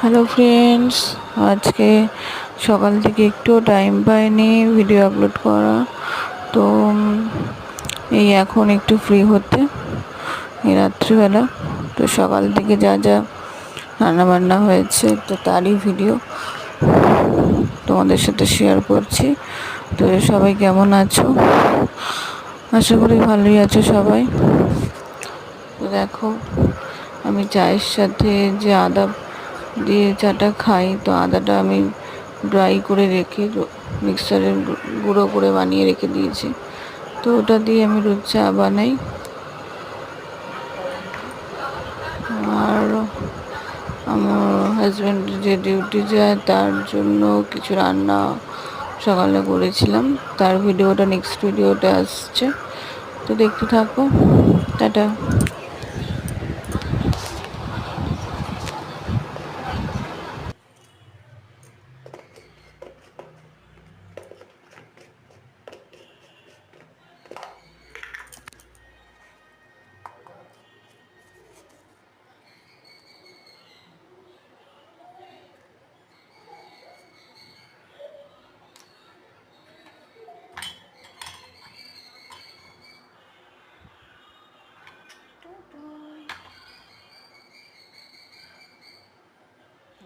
Hello friends, আজকে সকাল থেকে একটু টাইম পাইনি ভিডিও আপলোড করা। তো এই এখন একটু ফ্রি হতে এই রাত্রিবেলা। তো সকাল থেকে যা যা রান্নাবান্না হয়েছে তো তারই ভিডিও তোমাদের সাথে শেয়ার করছি। তো সবাই কেমন আছো? আশা করি ভালোই আছো সবাই। তো দেখো, আমি চায়ের সাথে যে আদা দিয়ে চাটা খাই, তো আদাটা আমি ড্রাই করে রেখে মিক্সারে গুঁড়ো করে বানিয়ে রেখে দিয়েছি। তো ওটা দিয়ে আমি রোজ চা বানাই। আর আমার হাজব্যান্ড যে ডিউটি যায় তার জন্য কিছু রান্না সকালে করেছিলাম, তার ভিডিওটা নেক্সট ভিডিওটা আসছে, তো দেখতে থাকো। টাটা।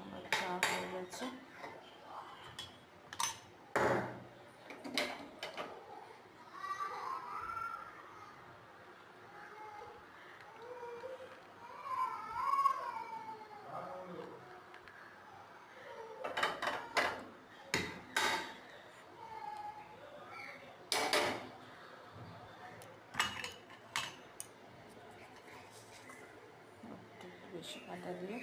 আমার চা হয়ে গেছে। বেশি আদা দিয়ে